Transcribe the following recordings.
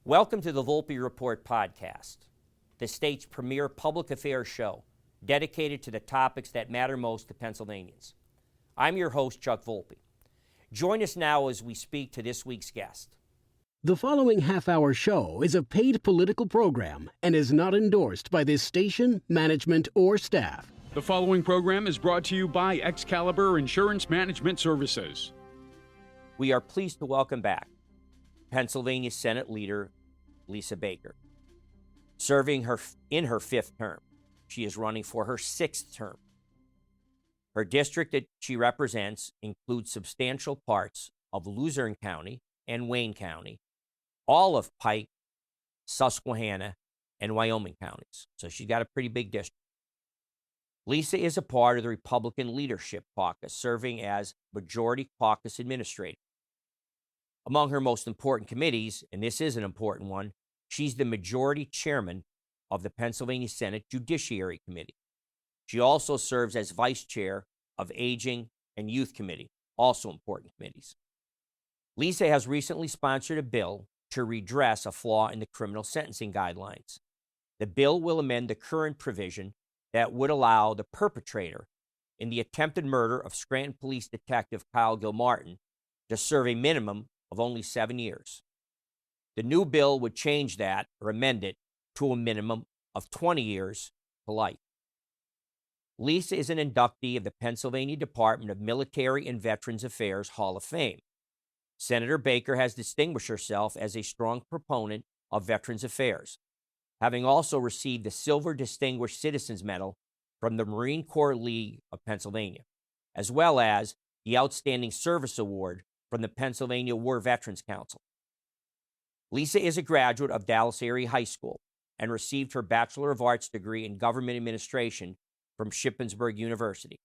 Welcome to the Volpe Report podcast, the state's premier public affairs show dedicated to the topics that matter most to Pennsylvanians. I'm your host, Chuck Volpe. Join us now as we speak to this week's guest. The following half-hour show is a paid political program and is not endorsed by this station, management, or staff. The following program is brought to you by Excalibur Insurance Management Services. We are pleased to welcome back Pennsylvania Senate Leader Lisa Baker. Serving in her fifth term, she is running for her sixth term. Her district that she represents includes substantial parts of Luzerne County and Wayne County, all of Pike, Susquehanna, and Wyoming counties. So she's got a pretty big district. Lisa is a part of the Republican Leadership Caucus, serving as Majority Caucus Administrator. Among her most important committees, and this is an important one, she's the Majority Chairman of the Pennsylvania Senate Judiciary Committee. She also serves as Vice Chair of Aging and Youth Committee, also important committees. Lisa has recently sponsored a bill to redress a flaw in the criminal sentencing guidelines. The bill will amend the current provision that would allow the perpetrator in the attempted murder of Scranton Police Detective Kyle Gilmartin to serve a minimum of only 7 years. The new bill would change that or amend it to a minimum of 20 years to life. Lisa is an inductee of the Pennsylvania Department of Military and Veterans Affairs Hall of Fame. Senator Baker has distinguished herself as a strong proponent of Veterans Affairs, having also received the Silver Distinguished Citizens Medal from the Marine Corps League of Pennsylvania, as well as the Outstanding Service Award from the Pennsylvania War Veterans Council. Lisa is a graduate of Dallas Area High School and received her Bachelor of Arts degree in Government Administration from Shippensburg University.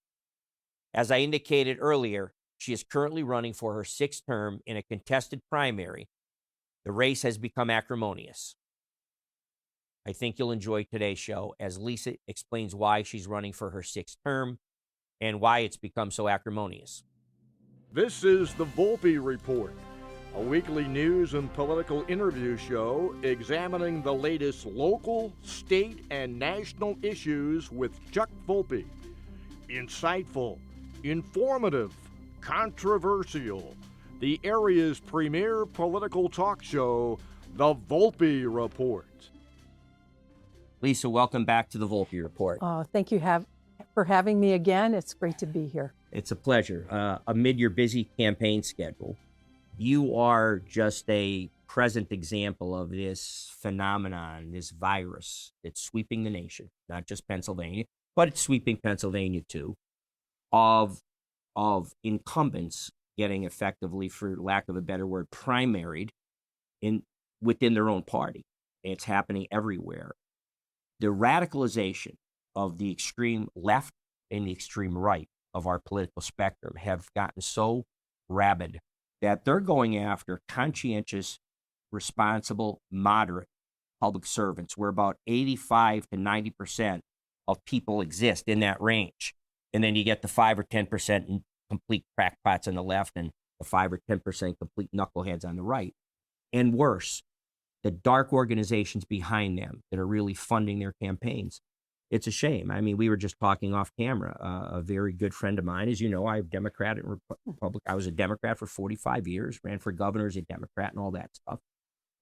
As I indicated earlier, she is currently running for her sixth term in a contested primary. The race has become acrimonious. I think you'll enjoy today's show as Lisa explains why she's running for her sixth term and why it's become so acrimonious. This is the Volpe Report, a weekly news and political interview show examining the latest local, state, and national issues with Chuck Volpe. Insightful, informative, controversial. The area's premier political talk show, the Volpe Report. Lisa, welcome back to the Volpe Report. Thank you for having me again. It's great to be here. It's a pleasure. Amid your busy campaign schedule, you are just a present example of this phenomenon, this virus that's sweeping the nation, not just Pennsylvania, but it's sweeping Pennsylvania too, of incumbents getting effectively, for lack of a better word, primaried within their own party. It's happening everywhere. The radicalization of the extreme left and the extreme right of our political spectrum have gotten so rabid that they're going after conscientious, responsible, moderate public servants, where about 85 to 90% of people exist in that range. And then you get the 5 or 10% complete crackpots on the left and the 5 or 10% complete knuckleheads on the right. And worse, the dark organizations behind them that are really funding their campaigns. It's a shame. I mean, we were just talking off camera. A very good friend of mine, as you know, I'm Democrat and Republican. I was a Democrat for 45 years, ran for governor as a Democrat and all that stuff.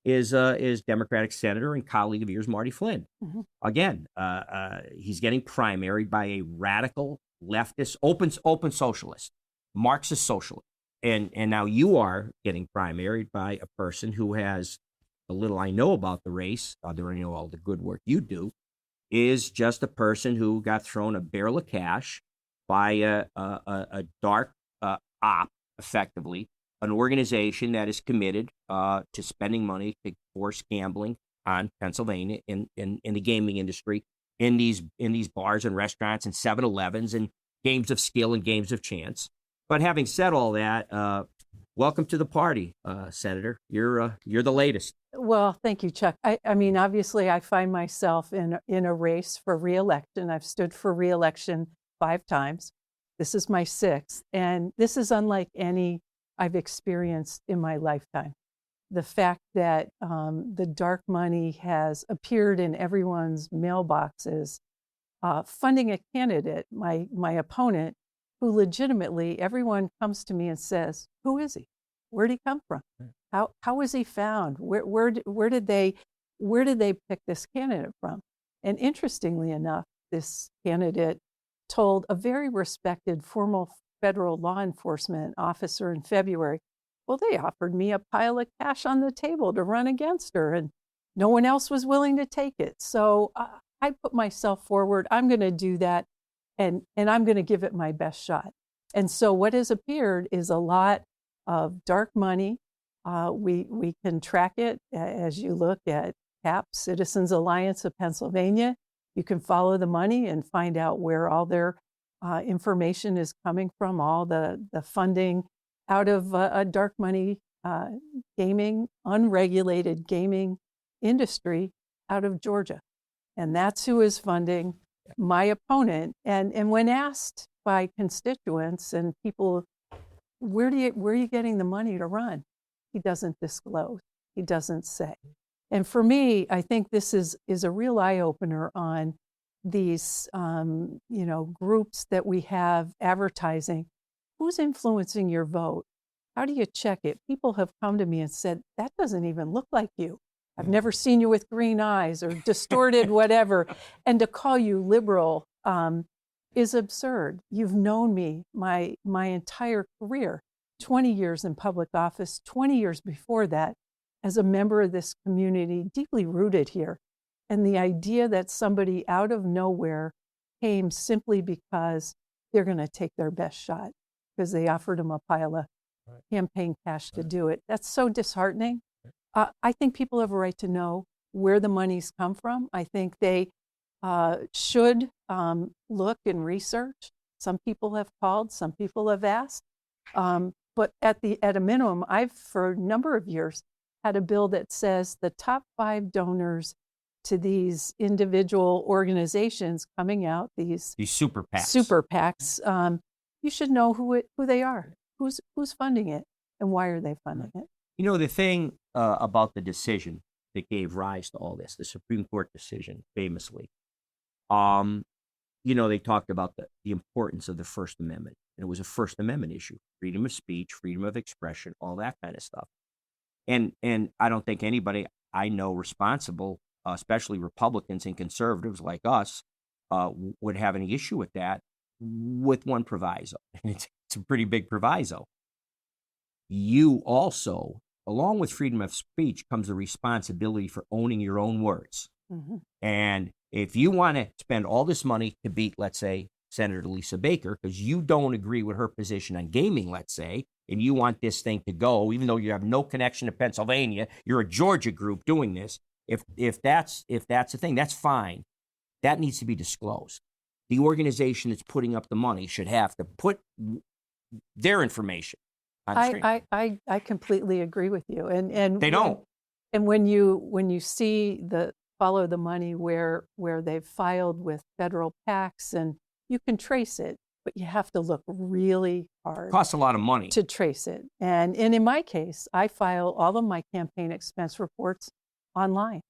Is Democratic senator and colleague of yours, Marty Flynn. Mm-hmm. Again, he's getting primaried by a radical leftist, open socialist, Marxist socialist. And now you are getting primaried by a person who has, the little I know about the race, other than I know all the good work you do, is just a person who got thrown a barrel of cash by a dark op, effectively, an organization that is committed to spending money to force gambling on Pennsylvania in the gaming industry, in these bars and restaurants and 7-Elevens and games of skill and games of chance. But having said all that, welcome to the party, Senator. You're the latest. Well, thank you, Chuck. I mean, obviously, I find myself in a race for re-election. I've stood for re-election 5 times. This is my 6th, and this is unlike any I've experienced in my lifetime. the fact that the dark money has appeared in everyone's mailboxes, funding a candidate, my opponent, who legitimately everyone comes to me and says, "Who is he? Where did he come from? How was he found? Where did they pick this candidate from?" And interestingly enough, this candidate told a very respected former federal law enforcement officer in February, "Well, they offered me a pile of cash on the table to run against her, and no one else was willing to take it. So I put myself forward. I'm going to do that, and I'm going to give it my best shot." And so what has appeared is a lot of dark money. We can track it as you look at CAP, Citizens Alliance of Pennsylvania. You can follow the money and find out where all their information is coming from, all the funding out of a dark money gaming, unregulated gaming industry out of Georgia. And that's who is funding my opponent. And when asked by constituents and people, where are you getting the money to run? He doesn't disclose. He doesn't say. And for me, I think this is a real eye opener on these groups that we have advertising. Who's influencing your vote? How do you check it? People have come to me and said, "That doesn't even look like you. I've never seen you with green eyes or distorted whatever." And to call you liberal is absurd. You've known me my entire career, 20 years in public office, 20 years before that as a member of this community, deeply rooted here. And the idea that somebody out of nowhere came simply because they're going to take their best shot because they offered them a pile of campaign cash to do it. That's so disheartening. I think people have a right to know where the money's come from. I think they should look and research. Some people have called, some people have asked. But at a minimum, I've, for a number of years, had a bill that says the top 5 donors to these individual organizations coming out, these super PACs. You should know who they are, who's funding it, and why are they funding it. You know, the thing about the decision that gave rise to all this, the Supreme Court decision, famously, they talked about the importance of the First Amendment. And it was a First Amendment issue, freedom of speech, freedom of expression, all that kind of stuff. And I don't think anybody I know responsible, especially Republicans and conservatives like us, would have any issue with that, with one proviso. It's a pretty big proviso. You also, along with freedom of speech, comes the responsibility for owning your own words. Mm-hmm. And if you want to spend all this money to beat, let's say, Senator Lisa Baker, because you don't agree with her position on gaming, let's say, and you want this thing to go, even though you have no connection to Pennsylvania, you're a Georgia group doing this. If that's the thing, that's fine. That needs to be disclosed. The organization that's putting up the money should have to put their information on the screen. I completely agree with you. And they don't. And when you see follow the money where they've filed with federal PACs, and you can trace it, but you have to look really hard. It costs a lot of money to trace it. And in my case, I file all of my campaign expense reports online.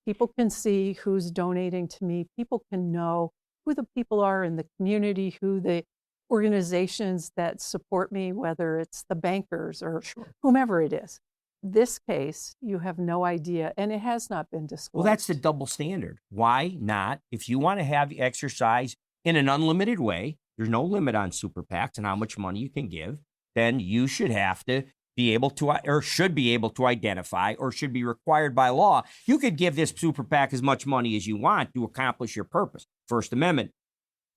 People can see who's donating to me. People can know who the people are in the community, who the organizations that support me, whether it's the bankers or whomever it is. This case, you have no idea, and it has not been disclosed. Well, that's the double standard. Why not? If you want to have the exercise in an unlimited way, there's no limit on super PACs and how much money you can give, then you should have to be able to, or should be able to identify, or should be required by law. You could give this super PAC as much money as you want to accomplish your purpose. First Amendment,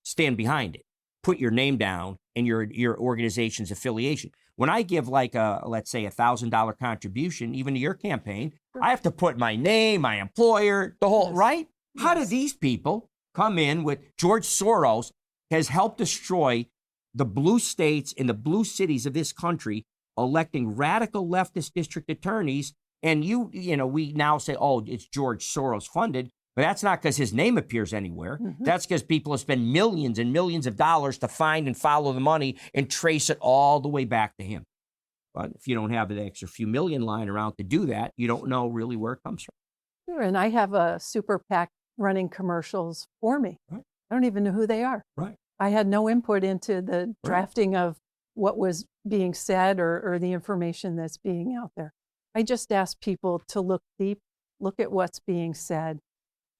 stand behind it. Put your name down and your organization's affiliation. When I give let's say $1,000 contribution, even to your campaign, I have to put my name, my employer, the whole, right? Yes. How do these people come in with George Soros has helped destroy the blue states and the blue cities of this country, electing radical leftist district attorneys, and we now say, oh, it's George Soros funded, but that's not because his name appears anywhere. Mm-hmm. That's because people have spent millions and millions of dollars to find and follow the money and trace it all the way back to him. But if you don't have an extra few million lying around to do that, you don't know really where it comes from. Sure, and I have a super PAC running commercials for me. Right. I don't even know who they are. Right. I had no input into the drafting of what was being said or the information that's being out there. I just ask people to look deep, look at what's being said,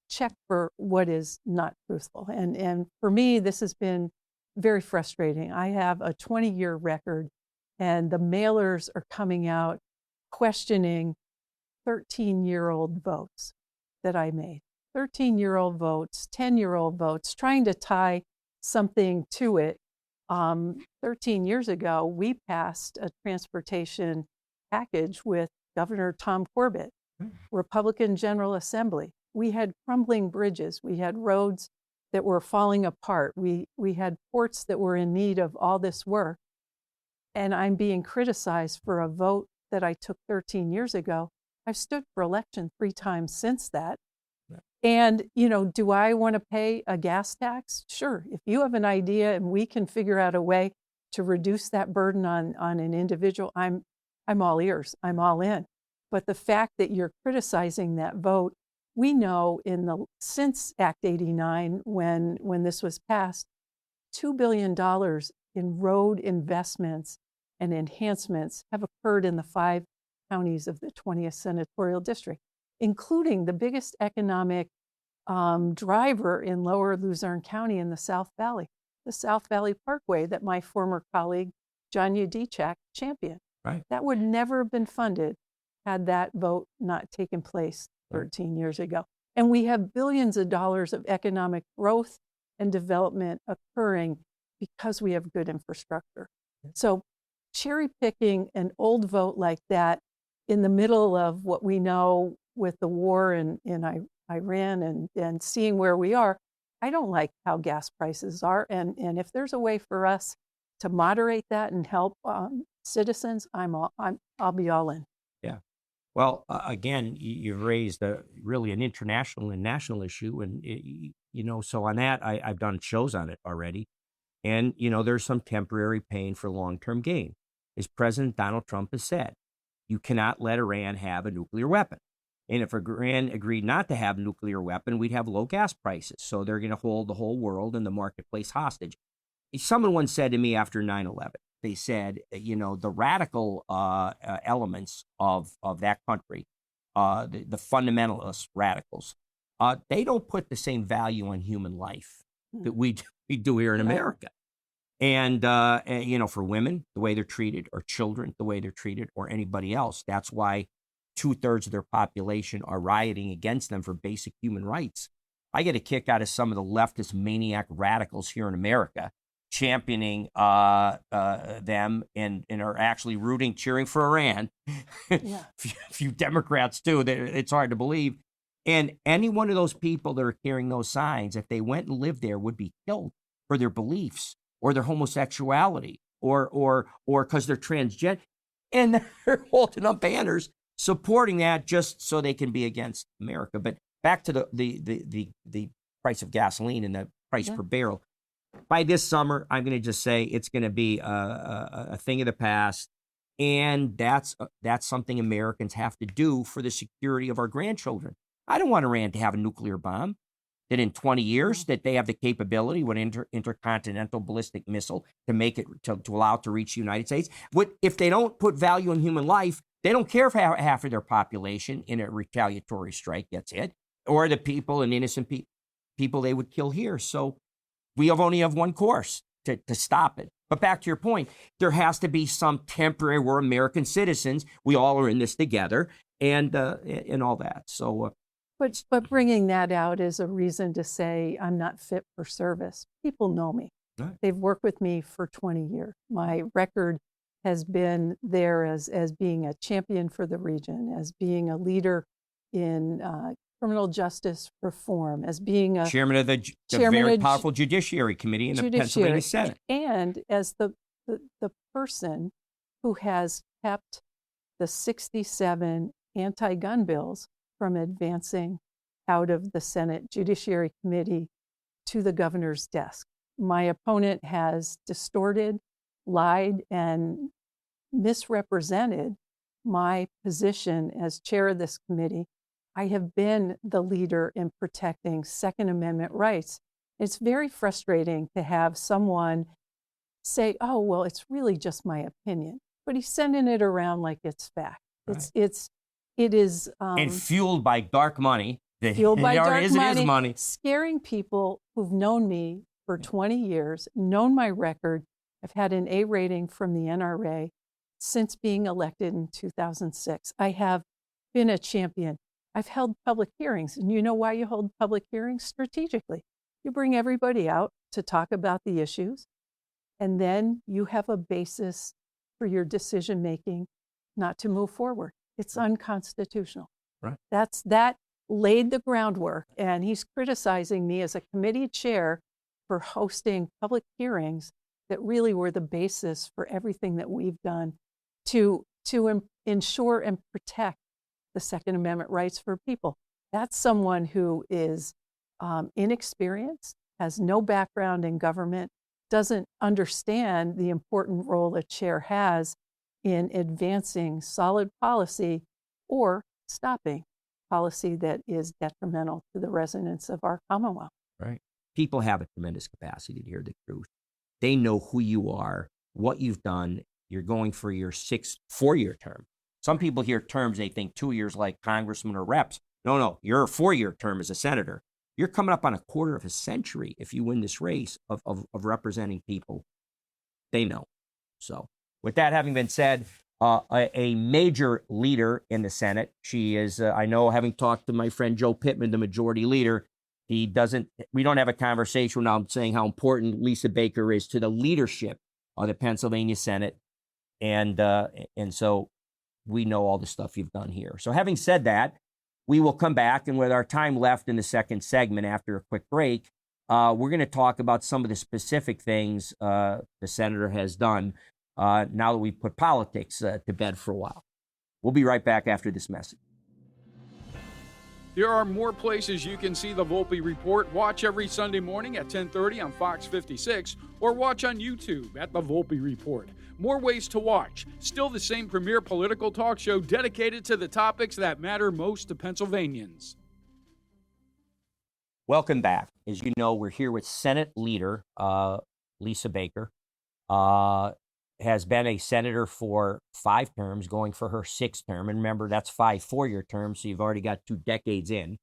check for what is not truthful. And for me, this has been very frustrating. I have a 20-year record, and the mailers are coming out questioning 13-year-old votes that I made. 13-year-old votes, 10-year-old votes, trying to tie something to it. 13 years ago, we passed a transportation package with Governor Tom Corbett, Republican General Assembly. We had crumbling bridges. We had roads that were falling apart. We had ports that were in need of all this work. And I'm being criticized for a vote that I took 13 years ago. I've stood for election 3 times since that. And, do I want to pay a gas tax? Sure. If you have an idea and we can figure out a way to reduce that burden on an individual, I'm all ears. I'm all in. But the fact that you're criticizing that vote, we know since Act 89, when this was passed, $2 billion in road investments and enhancements have occurred in the 5 counties of the 20th Senatorial District, including the biggest economic driver in Lower Luzerne County in the South Valley, the South Valley Parkway that my former colleague, John Udechak, championed. Right. That would never have been funded had that vote not taken place 13 years ago. And we have billions of dollars of economic growth and development occurring because we have good infrastructure. So cherry picking an old vote like that in the middle of what we know with the war in Iran and seeing where we are, I don't like how gas prices are. And if there's a way for us to moderate that and help citizens, I'll be all in. Yeah. Well, again, you've raised really an international and national issue. And, so on that, I've done shows on it already. And, there's some temporary pain for long-term gain. As President Donald Trump has said, you cannot let Iran have a nuclear weapon. And if Iran agreed not to have a nuclear weapon, we'd have low gas prices. So they're going to hold the whole world and the marketplace hostage. Someone once said to me after 9/11, they said, the radical elements of that country, the fundamentalist radicals, they don't put the same value on human life that we do here in America. And, for women, the way they're treated, or children, the way they're treated, or anybody else. That's why 2/3 of their population are rioting against them for basic human rights. I get a kick out of some of the leftist maniac radicals here in America championing them and are actually cheering for Iran. Yeah. A few Democrats too. It's hard to believe. And any one of those people that are carrying those signs, if they went and lived there, would be killed for their beliefs or their homosexuality or because they're transgender. And they're holding up banners supporting that just so they can be against America. But back to the price of gasoline and the price per barrel. By this summer, I'm going to just say it's going to be a thing of the past, and that's something Americans have to do for the security of our grandchildren. I don't want Iran to have a nuclear bomb. That in 20 years, that they have the capability with intercontinental ballistic missile to make it to allow it to reach the United States. If they don't put value in human life, they don't care if half of their population in a retaliatory strike gets hit, or the people and innocent people they would kill here. So we only have one course to stop it. But back to your point, there has to be some temporary. We're American citizens. We all are in this together, and all that. So. But bringing that out is a reason to say I'm not fit for service. People know me. Right. They've worked with me for 20 years. My record has been there as being a champion for the region, as being a leader in criminal justice reform, as being a chairman of the very powerful Judiciary Committee in the Pennsylvania Senate, and as the person who has kept the 67 anti-gun bills from advancing out of the Senate Judiciary Committee to the governor's desk. My opponent has distorted, lied, and misrepresented my position as chair of this committee. I have been the leader in protecting Second Amendment rights. It's very frustrating to have someone say, "Oh, well, it's really just my opinion," but he's sending it around like it's fact. Right. It is And fueled by dark money. fueled by dark It is money. scaring people who've known me for 20 years, known my record. I've had an A rating from the NRA since being elected in 2006. I have been a champion. I've held public hearings, and you know why you hold public hearings? Strategically. You bring everybody out to talk about the issues, and then you have a basis for your decision making not to move forward. It's unconstitutional. Right. That laid the groundwork, and he's criticizing me as a committee chair for hosting public hearings that really were the basis for everything that we've done to ensure and protect the Second Amendment rights for people. That's someone who is inexperienced, has no background in government, doesn't understand the important role a chair has in advancing solid policy or stopping policy that is detrimental to the residents of our Commonwealth. Right. People have a tremendous capacity to hear the truth. They know who you are, what you've done. You're going for your 6th 4-year term. Some people hear terms, they think 2 years like congressmen or reps. No, you're a 4-year term as a senator. You're coming up on a quarter of a century if you win this race of representing people. They know. So with that having been said, a major leader in the Senate. She is, I know, having talked to my friend Joe Pittman, the majority leader, we don't have a conversation now saying how important Lisa Baker is to the leadership of the Pennsylvania Senate. And so we know all the stuff you've done here. So having said that, we will come back, and with our time left in the second segment after a quick break, we're going to talk about some of the specific things the senator has done now that we've put politics to bed for a while. We'll be right back after this message. There are more places you can see the Volpe Report. Watch every Sunday morning at 10:30 on Fox 56 or watch on YouTube at the Volpe Report. More ways to watch. Still the same premier political talk show dedicated to the topics that matter most to Pennsylvanians. Welcome back. As you know, we're here with Senate Leader Lisa Baker. Has been a senator for 5 terms, going for her 6th term. And remember, that's 5 4-year terms, so you've already got 2 decades in.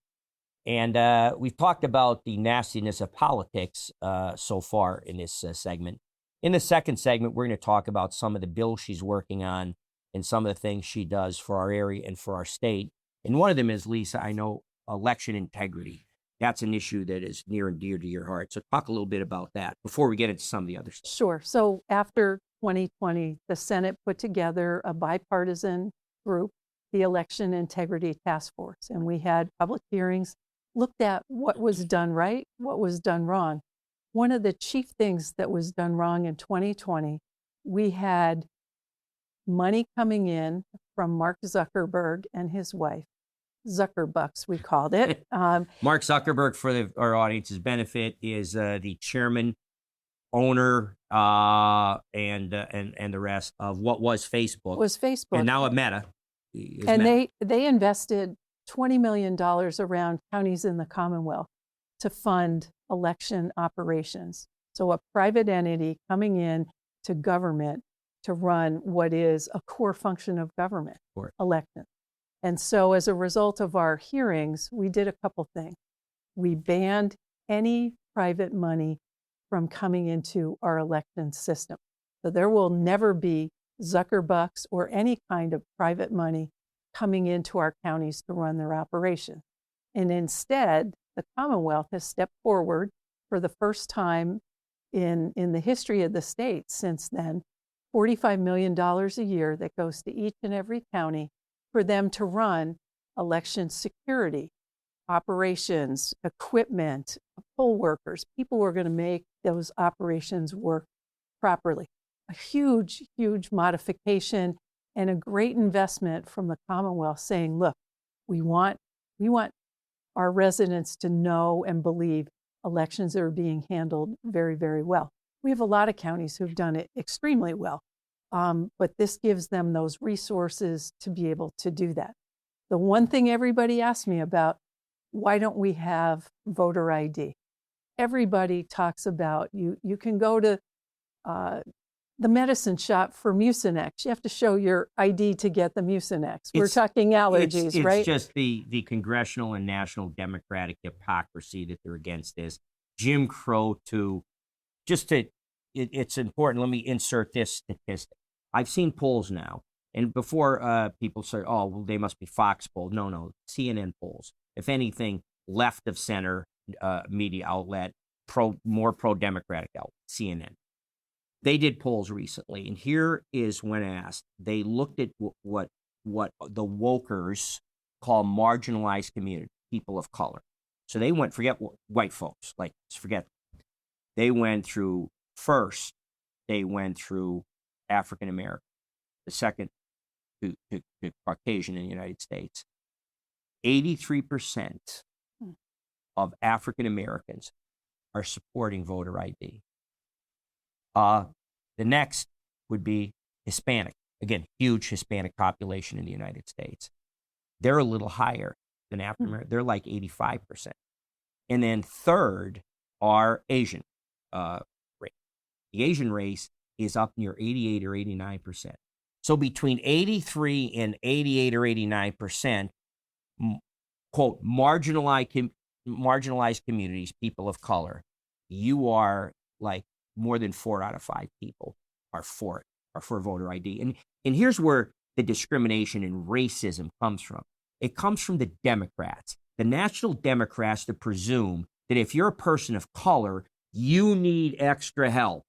And we've talked about the nastiness of politics so far in this segment. In the second segment, we're going to talk about some of the bills she's working on and some of the things she does for our area and for our state. And one of them is, Lisa, I know, election integrity. That's an issue that is near and dear to your heart. So talk a little bit about that before we get into some of the other stuff. Sure. So after 2020, the Senate put together a bipartisan group, the Election Integrity Task Force, and we had public hearings, looked at what was done right, what was done wrong. One of the chief things that was done wrong in 2020, we had money coming in from Mark Zuckerberg and his wife, Zuckerbucks, we called it. Mark Zuckerberg, for our audience's benefit, is the chairman, owner, and the rest of what was Facebook. And now at Meta. They invested $20 million around counties in the Commonwealth to fund election operations. So a private entity coming in to government to run what is a core function of government, elections. And so as a result of our hearings, we did a couple things. We banned any private money from coming into our election system. So there will never be Zuckerbucks or any kind of private money coming into our counties to run their operation. And instead, the Commonwealth has stepped forward for the first time in the history of the state since then, $45 million a year that goes to each and every county for them to run election security, operations, equipment, poll workers, people who are going to make those operations work properly. A huge, huge modification and a great investment from the Commonwealth saying, look, we want our residents to know and believe elections are being handled very, very well. We have a lot of counties who've done it extremely well. But this gives them those resources to be able to do that. The one thing everybody asks me about, why don't we have voter ID? Everybody talks about you can go to the medicine shop for Mucinex. You have to show your ID to get the Mucinex. We're talking allergies, right? It's just the congressional and national Democratic hypocrisy that they're against this. Jim Crow it's important. Let me insert this statistic. I've seen polls now, and before people say, oh, well, they must be Fox polls. No, CNN polls. If anything, left of center media outlet, more pro-democratic outlet, CNN. They did polls recently, and here is when asked. They looked at what the wokers call marginalized community, people of color. So they went, forget white folks, like forget. They went through first. They went through African American, the second to Caucasian in the United States. 83% of African Americans are supporting voter ID. The next would be Hispanic. Again, huge Hispanic population in the United States. They're a little higher than African American. They're like 85%. And then third are Asian race. The Asian race is up near 88 or 89%. So between 83 and 88 or 89%, quote, marginalized communities, people of color, you are like more than 4 out of 5 people are for it, are for voter ID. And here's where the discrimination and racism comes from. It comes from the Democrats, the national Democrats, that presume that if you're a person of color, you need extra help.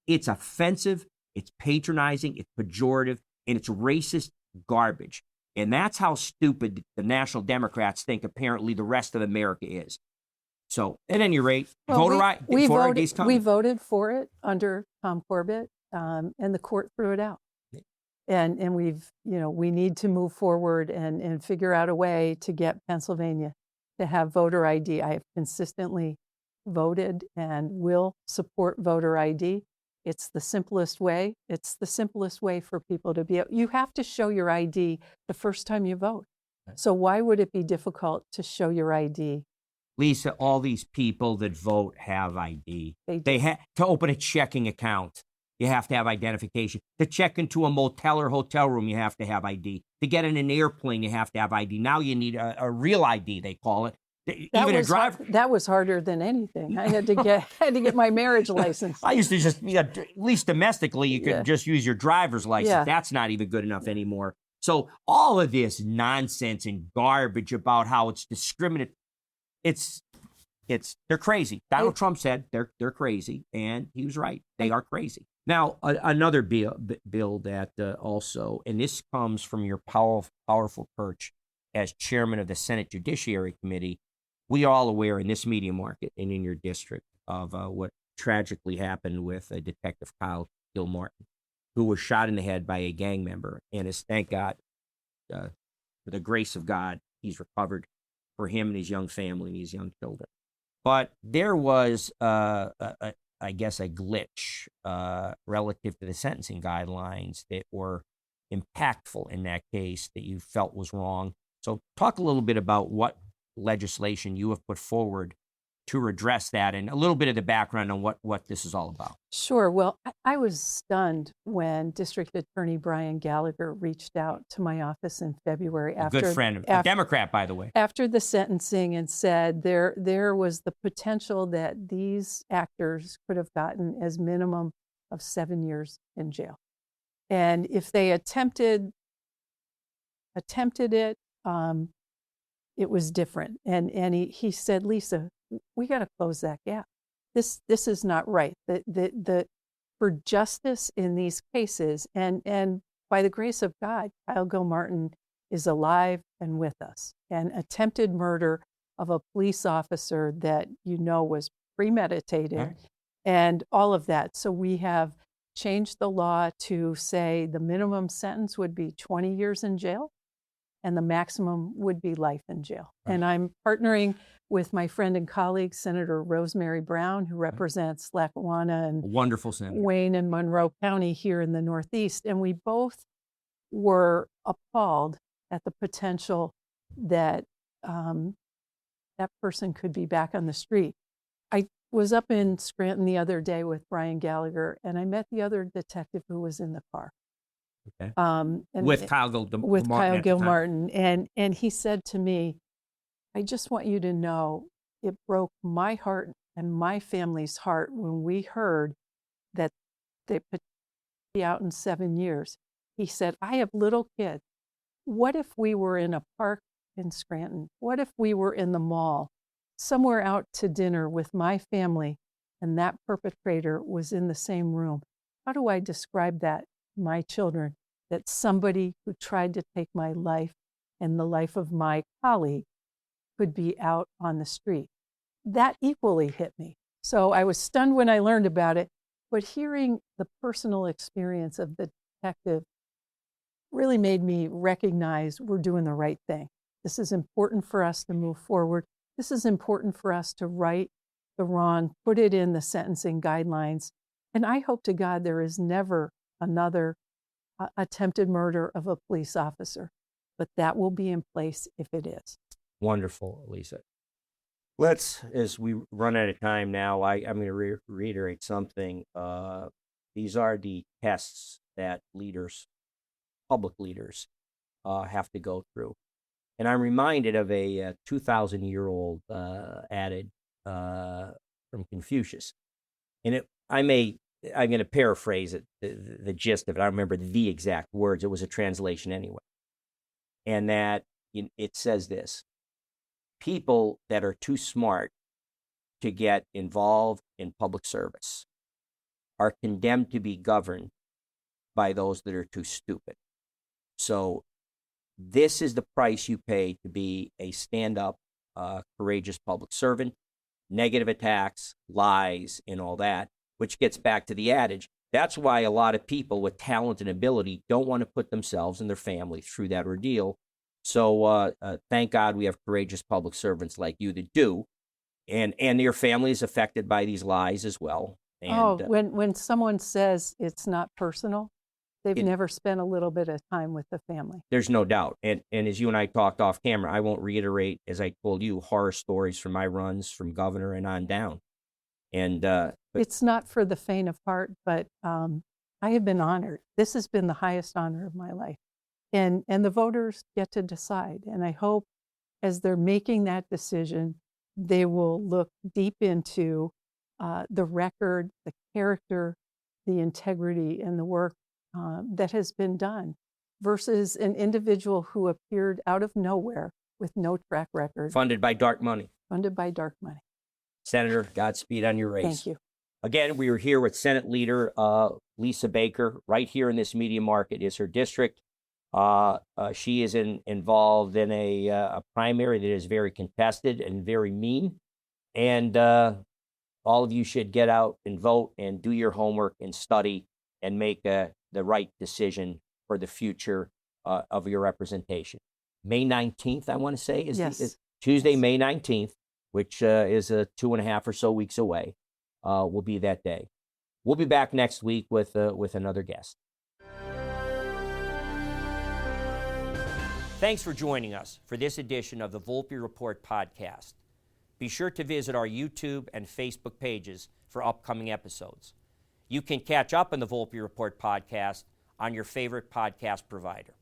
It's offensive, it's patronizing, it's pejorative, and it's racist garbage. And that's how stupid the national Democrats think apparently the rest of America is. So at any rate, voter ID is coming. We voted for it under Tom Corbett, and the court threw it out. And we need to move forward and figure out a way to get Pennsylvania to have voter ID. I have consistently voted and will support voter ID. It's the simplest way. It's the simplest way for people to be. You have to show your ID the first time you vote. So why would it be difficult to show your ID? Lisa, all these people that vote have ID. They have to open a checking account. You have to have identification. To check into a motel or hotel room, you have to have ID. To get in an airplane, you have to have ID. Now you need a real ID, they call it. Even a driver. That was harder than anything. I had to get my marriage license. I used to just, at least domestically, you could just use your driver's license. Yeah. That's not even good enough anymore. So all of this nonsense and garbage about how it's discriminatory, they're crazy. Donald Trump said they're crazy, and he was right. They are crazy. Now, another bill that also, and this comes from your powerful perch as chairman of the Senate Judiciary Committee, we are all aware in this media market and in your district of what tragically happened with Detective Kyle Gilmartin, who was shot in the head by a gang member. And thank God, for the grace of God, he's recovered for him and his young family and his young children. But there was, I guess, a glitch relative to the sentencing guidelines that were impactful in that case that you felt was wrong. So talk a little bit about what legislation you have put forward to redress that and a little bit of the background on what this is all about. Sure. Well, I was stunned when District Attorney Brian Gallagher reached out to my office in February after— a good friend, a Democrat, by the way. After the sentencing, and said there was the potential that these actors could have gotten as minimum of 7 years in jail. And if they attempted it, it was different. And he said, Lisa, we got to close that gap. This is not right. For justice in these cases, and by the grace of God, Kyle Gilmartin is alive and with us. And attempted murder of a police officer that was premeditated, and all of that. So we have changed the law to say the minimum sentence would be 20 years in jail. and the maximum would be life in jail. Right. And I'm partnering with my friend and colleague, Senator Rosemary Brown, who represents Lackawanna and wonderful senator. Wayne and Monroe County here in the Northeast. And we both were appalled at the potential that that person could be back on the street. I was up in Scranton the other day with Brian Gallagher, and I met the other detective who was in the car. Okay. And with Kyle Gilmartin. And he said to me, I just want you to know it broke my heart and my family's heart when we heard that they put me out in 7 years. He said, I have little kids. What if we were in a park in Scranton? What if we were in the mall, somewhere out to dinner with my family, and that perpetrator was in the same room? How do I describe that to my children, that somebody who tried to take my life and the life of my colleague could be out on the street? That equally hit me. So I was stunned when I learned about it, but hearing the personal experience of the detective really made me recognize we're doing the right thing. This is important for us to move forward. This is important for us to right the wrong, put it in the sentencing guidelines. And I hope to God there is never another attempted murder of a police officer, but that will be in place if it is. Wonderful, Lisa. Let's, as we run out of time now, I'm going to reiterate something. These are the tests that leaders, public leaders, have to go through. And I'm reminded of a 2,000-year-old adage from Confucius. And I'm going to paraphrase it, the gist of it. I don't remember the exact words. It was a translation anyway. And that it says this: people that are too smart to get involved in public service are condemned to be governed by those that are too stupid. So this is the price you pay to be a stand-up, courageous public servant. Negative attacks, lies, and all that, which gets back to the adage. That's why a lot of people with talent and ability don't want to put themselves and their family through that ordeal. So thank God we have courageous public servants like you that do. And your family is affected by these lies as well. And, when someone says it's not personal, they've never spent a little bit of time with the family. There's no doubt. And as you and I talked off camera, I won't reiterate, as I told you, horror stories from my runs from governor and on down. And it's not for the faint of heart, but I have been honored. This has been the highest honor of my life. And the voters get to decide. And I hope as they're making that decision, they will look deep into the record, the character, the integrity, and the work that has been done versus an individual who appeared out of nowhere with no track record. Funded by dark money. Funded by dark money. Senator, Godspeed on your race. Thank you. Again, we were here with Senate Leader Lisa Baker. Right here in this media market is her district. She is involved in a primary that is very contested and very mean. And all of you should get out and vote and do your homework and study and make the right decision for the future of your representation. May 19th, I want to say, is Tuesday, May 19th, which is 2.5 or so weeks away, will be that day. We'll be back next week with another guest. Thanks for joining us for this edition of the Volpe Report podcast. Be sure to visit our YouTube and Facebook pages for upcoming episodes. You can catch up on the Volpe Report podcast on your favorite podcast provider.